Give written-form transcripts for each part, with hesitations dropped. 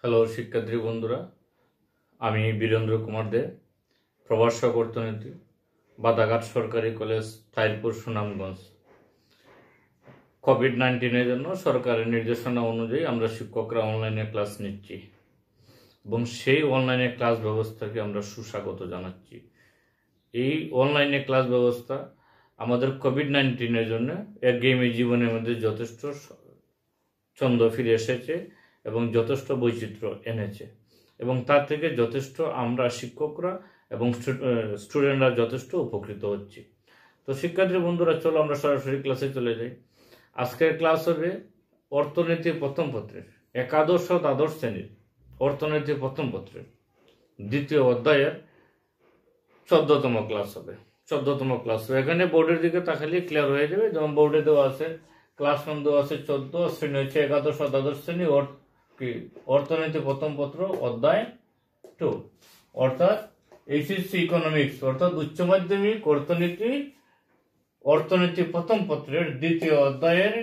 Hello শিক্ষার্থী বন্ধুরা, আমি বীরেন্দ্র কুমার দে, প্রভাষক অর্থনীতি, বাদাঘাট সরকারি কলেজ, তাইরপুর, সুনামগঞ্জ। কোভিড-19 জন্য সরকারের নির্দেশনা অনুযায়ী আমরা শিক্ষকরা অনলাইনে ক্লাস নিচ্ছি এবং সেই অনলাইনে ক্লাস ব্যবস্থাকে আমরা সুস্বাগত জানাচ্ছি। এই অনলাইনে ক্লাস ব্যবস্থা আমাদের কোভিড-19 জন্য একঘেয়েমি জীবনের মধ্যে যথেষ্ট ছন্দ ফিরে এসেছে এবং যথেষ্ট বৈচিত্র্য এনেছে এবং তার থেকে যথেষ্ট আমরা শিক্ষকরা এবং স্টুডেন্টরা যথেষ্ট উপকৃত হচ্ছি। তো শিক্ষার্থী বন্ধুরা, চলো আমরা সরাসরি ক্লাসে চলে যাই। আজকের ক্লাস হবে অর্থনীতি প্রথম পত্রের একাদশ ও দ্বাদশ শ্রেণীর অর্থনীতি প্রথম পত্রের দ্বিতীয় অধ্যায়ের 14তম ক্লাস হবে। এখানে বোর্ডের দিকে তাকালে ক্লিয়ার হয়ে যাবে। যেমন বোর্ডে দেওয়া আছে ক্লাস রুম দেওয়া আছে 14, শ্রেণী হচ্ছে একাদশ ও দ্বাদশ শ্রেণী, অর্থনীতি প্রথম পত্র অধ্যায় 2, অর্থাৎ এইচএসসি ইকোনমিক্স অর্থাৎ উচ্চ মাধ্যমিক অর্থনীতি প্রথম পত্রের দ্বিতীয় অধ্যায়ের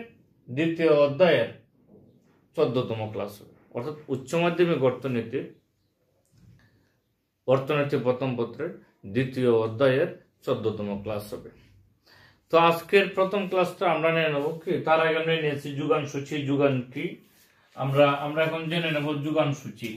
14তম ক্লাস হবে। অর্থাৎ উচ্চ মাধ্যমিক অর্থনীতি প্রথম পত্রের দ্বিতীয় অধ্যায়ের 14তম ক্লাস হবে। তো আজকের প্রথম ক্লাসটা আমরা নিয়ে নেব কি, তার আগে আমরা নিয়েছি যোগান সূচি। যোগান কি আমরা এখন জেনে নেব যোগান সূচি।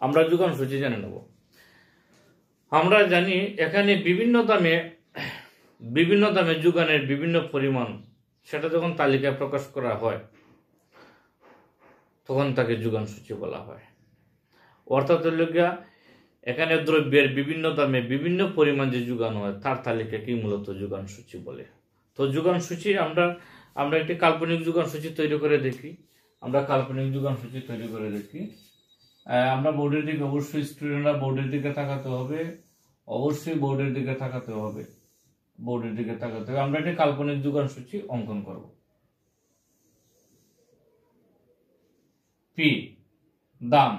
আমরা যোগান সূচি জেনে নেব। আমরা জানি এখানে বিভিন্ন দামে যোগানের বিভিন্ন পরিমাণ, সেটা যখন তালিকায় প্রকাশ করা হয় তখন তাকে যোগান সূচি বলা হয়। অর্থাৎ এখানে দ্রব্যের বিভিন্ন দামে বিভিন্ন পরিমাণ যে যোগান হয় তার তালিকাকে মূলত যোগান সূচি বলে। তো যোগান সূচি আমরা একটি কাল্পনিক যোগান সূচি তৈরি করে দেখি। আমরা বোর্ডের দিকে অবশ্যই স্টুডেন্টরা বোর্ডের দিকে তাকাতে হবে। আমরা একটি কাল্পনিক যোগান সূচি অঙ্কন করব। পি দাম,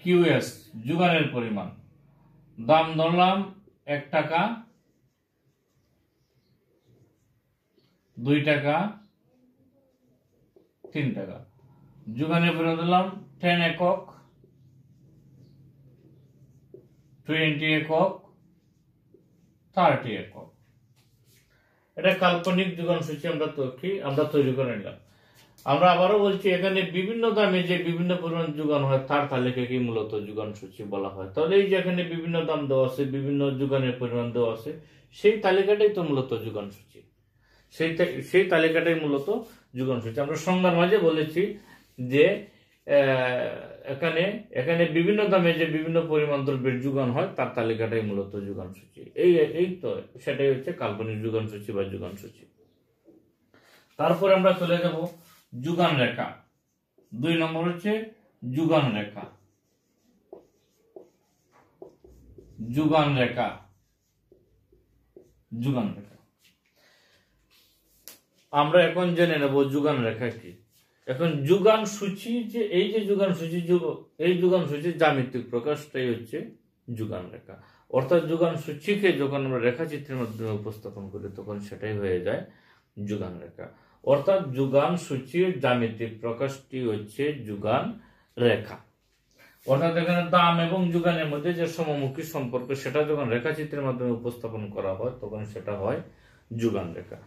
কিউএস যোগানের পরিমাণ। দাম ধরলাম 1 টাকা, 2 টাকা, 3 টাকা। যোগানের পরিমাণ দিলাম 10 একক, 20 একক, 30 একক। এটা কাল্পনিক যোগান সূচি আমরা তৈরি করে নিলাম। আমরা আবারও বলছি, এখানে বিভিন্ন দামে যে বিভিন্ন পরিমাণ যোগান হয় তার তালিকাকে মূলত যোগান সূচি বলা হয়। তাহলে এই যে এখানে বিভিন্ন দাম দেওয়া আছে, বিভিন্ন যোগানের পরিমাণ দেওয়া আছে, সেই তালিকাটাই তো মূলত যোগান সূচি। সেই তালিকাটাই মূলত যোগান সূচি। আমরা সংজ্ঞার মাঝে বলেছি যে এখানে বিভিন্ন দামে যে বিভিন্ন পরিমাণ দ্রব্যের যোগান হয় তার তালিকাটাই মূলত যোগান সূচি। এই তো সেটাই হচ্ছে কাল্পনিক যোগান সূচি বা যোগান সূচি। তারপরে আমরা চলে যাব যোগান রেখা। 2 নম্বর হচ্ছে যোগান রেখা। আমরা এখন জেনে নেব যোগান রেখা কি। এখন যোগান সূচি এই যোগান সূচির জ্যামিতিক প্রকাশটাই হচ্ছে যোগান রেখা। অর্থাৎ যোগান সূচিকে যখন আমরা রেখাচিত্রের মাধ্যমে উপস্থাপন করি তখন সেটাই হয়ে যায় যোগান রেখা। অর্থাৎ যোগান সূচির জ্যামিতিক প্রকাশটি হচ্ছে যোগান রেখা। অর্থাৎ এখানে দাম এবং যোগানের মধ্যে যে সমমুখী সম্পর্ক সেটা যখন রেখাচিত্রের মাধ্যমে উপস্থাপন করা হয় তখন সেটা হয় যোগান রেখা।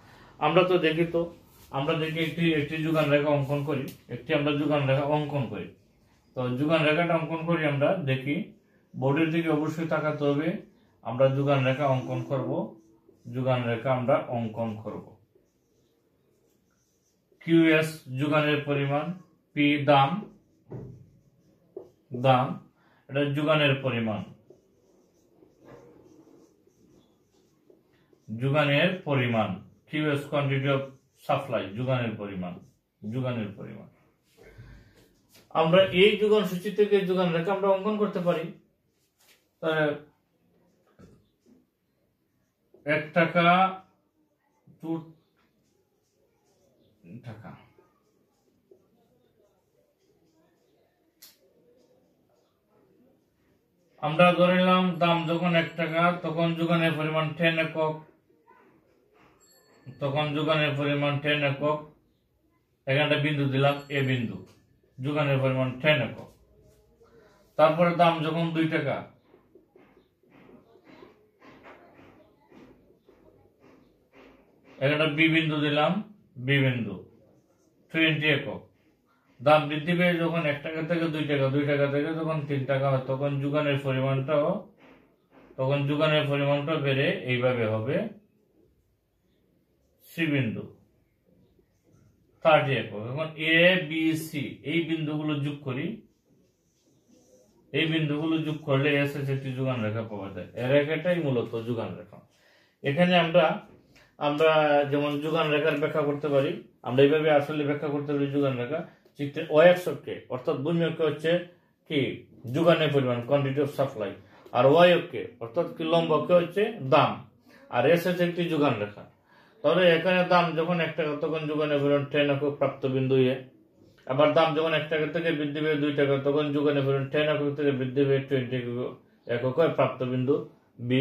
আমরা দেখি একটি যোগান রেখা অঙ্কন করি। তো যোগান রেখাটা অঙ্কন করি। আমরা দেখি বোর্ডের দিকে অবশ্যই তাকাতে হবে। আমরা যোগান রেখা অঙ্কন করব। কিউএস যোগানের পরিমাণ, পি দাম, এটা যোগানের পরিমাণ, কিউএস কোয়ান্টিটি অফ সাপ্লাই যোগানের পরিমাণ। আমরা এই যোগান সূচি থেকে যোগান রেখা আমরা অঙ্কন করতে পারি। 1 টাকা, 2 টাকা, আমরা ধরে নিলাম দাম যখন 1 টাকা তখন যোগানের পরিমাণ 10 একক, তখন যোগানের পরিমাণ 10 একক। এখানটা বিন্দু দিলাম এ বিন্দু, যোগানের পরিমাণ 10 একক। তারপরে দাম যখন 2 টাকা, এখানটা বি বিন্দু দিলাম, বি বিন্দু 20 একক। দাম বৃদ্ধি পেয়ে যখন 1 টাকা থেকে 2 টাকা, 2 টাকা থেকে যখন 3 টাকা হয় তখন যোগানের পরিমাণটা বেড়ে এইভাবে হবে সি বিন্দু 30 একক। এখন এ বি সি এই বিন্দুগুলো যোগ করি, এই বিন্দুগুলো যোগ করলে এস এস একটি যোগান রেখা পাওয়া যায়। এর রেখাটাই মূলত যোগান রেখা। এখানে আমরা যেমন যোগান রেখার ব্যাখ্যা করতে পারি, আমরা এইভাবে আসলে ব্যাখ্যা করতে পারি যোগান রেখা। চিত্রের ওয়াই অক্ষকে অর্থাৎ ভূমি অক্ষ হচ্ছে কি যোগানের পরিমাণ, কোয়ান্টিটি অফ সাপ্লাই, আর ওয়াই অক্ষে অর্থাৎ কি লম্ব অক্ষ হচ্ছে দাম, আর এস হচ্ছে একটি যোগান রেখা। তাহলে এখানে দাম যখন 1 টাকা তখন যোগানের পরিমাণ 10 একক প্রাপ্ত বিন্দু এ। আবার দাম যখন 1 টাকা থেকে বৃদ্ধি পেয়ে 2 টাকা তখন যোগানের পরিমাণ 10 একক থেকে বৃদ্ধি পেয়ে 20 একক হয় প্রাপ্ত বিন্দু বি।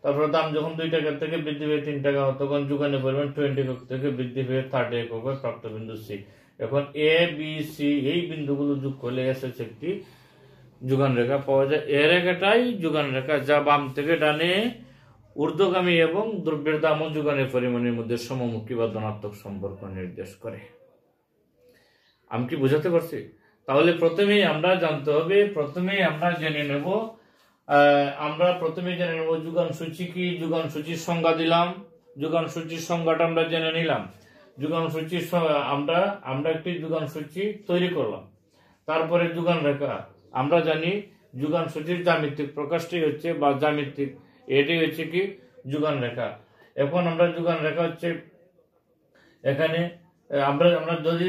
তারপরে দাম যখন 2 টাকা থেকে বৃদ্ধি পেয়ে 3 টাকা হয় তখন যোগানের পরিমাণ 20 একক থেকে বৃদ্ধি পেয়ে 30 একক হয় প্রাপ্ত বিন্দু সি। এখন এ বি সি এই বিন্দুগুলো যোগ করলে এস এস একটি যোগান রেখা পাওয়া যায়। এ রেখাটাই যোগান রেখা, যা বাম থেকে ডানে ঊর্ধ্বগামী এবং দ্রব্যের দাম ও যোগানের পরিমাণের মধ্যে সমমুখী বা ধনাত্মক সম্পর্ক নির্দেশ করে। আমি কি বোঝাতে পারছি? তাহলে প্রথমেই আমরা জানতে হবে, প্রথমেই আমরা জেনে নেব যোগান সূচি কি। যোগান সূচির সংজ্ঞা দিলাম, যোগান সূচির সংজ্ঞাটা আমরা জেনে নিলাম। যোগান সূচির আমরা একটি যোগান সূচি তৈরি করলাম। তারপরে যোগান রেখা আমরা জানি, যোগান সূচির জ্যামিতিক প্রকাশটি হচ্ছে বা জ্যামিতিক এটি হচ্ছে কি যোগান রেখা। এখন আমরা যোগান রেখা হচ্ছে এখানে আমরা যদি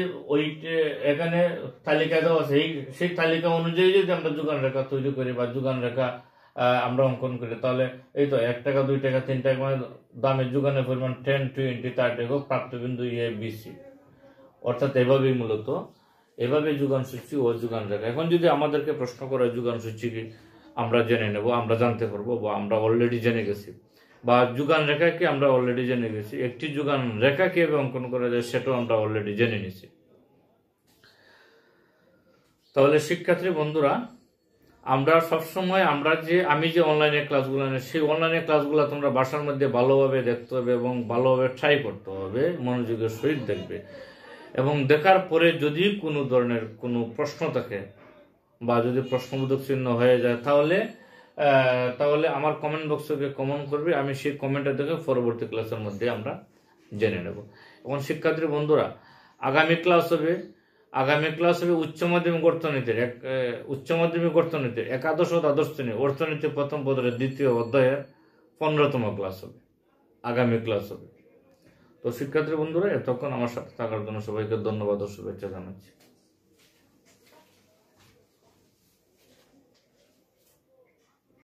এখানে তালিকা দেওয়া আছে সেই তালিকা অনুযায়ী যদি আমরা যোগান রেখা তৈরি করি বা যোগান রেখা আমরা অঙ্কন করি, তাহলে এই তো 1 টাকা 2 টাকা 3 টাকা মানে দামের যোগানের পরিমাণ 10 20 30 একক প্রাপ্ত বিন্দু এ বি সি। অর্থাৎ এভাবে যোগান সূচি ও যোগান রেখা। এখন যদি আমাদেরকে প্রশ্ন করে যোগান সূচি কি, আমরা জেনে নেব, আমরা জানতে পারবো বা আমরা অলরেডি জেনে গেছি, বা যোগান রেখাকে আমরা অলরেডি জেনে গেছি। একটি যোগান রেখা কিভাবে অঙ্কন করা যায় সেটাও আমরা অলরেডি জেনে নিছি। তাহলে শিক্ষার্থী বন্ধুরা, আমরা সবসময় আমি যে অনলাইনে ক্লাসগুলো নেই সেই অনলাইনে ক্লাসগুলো তোমরা বাসার মধ্যে ভালোভাবে দেখতে হবে এবং ভালোভাবে ট্রাই করতে হবে, মনোযোগের সহিত দেখবে। এবং দেখার পরে যদি কোনো ধরনের কোনো প্রশ্ন থাকে বা যদি প্রশ্নবোধক চিহ্ন হয়ে যায় তাহলে আমার কমেন্ট বক্সকে কমেন্ট করবে, আমি সেই কমেন্টটা দেখে পরবর্তী ক্লাসের মধ্যে আমরা জেনে নেব। এবং শিক্ষার্থী বন্ধুরা, আগামী ক্লাস হবে উচ্চ মাধ্যমিক অর্থনীতির একাদশ ও দ্বাদশ শ্রেণী অর্থনীতি প্রথম পত্রের 2য় অধ্যায়ের 15তম ক্লাস হবে, আগামী ক্লাস হবে। তো শিক্ষার্থী বন্ধুরা, এতক্ষণ আমার সাথে থাকার জন্য সবাইকে ধন্যবাদ ও শুভেচ্ছা জানাচ্ছি।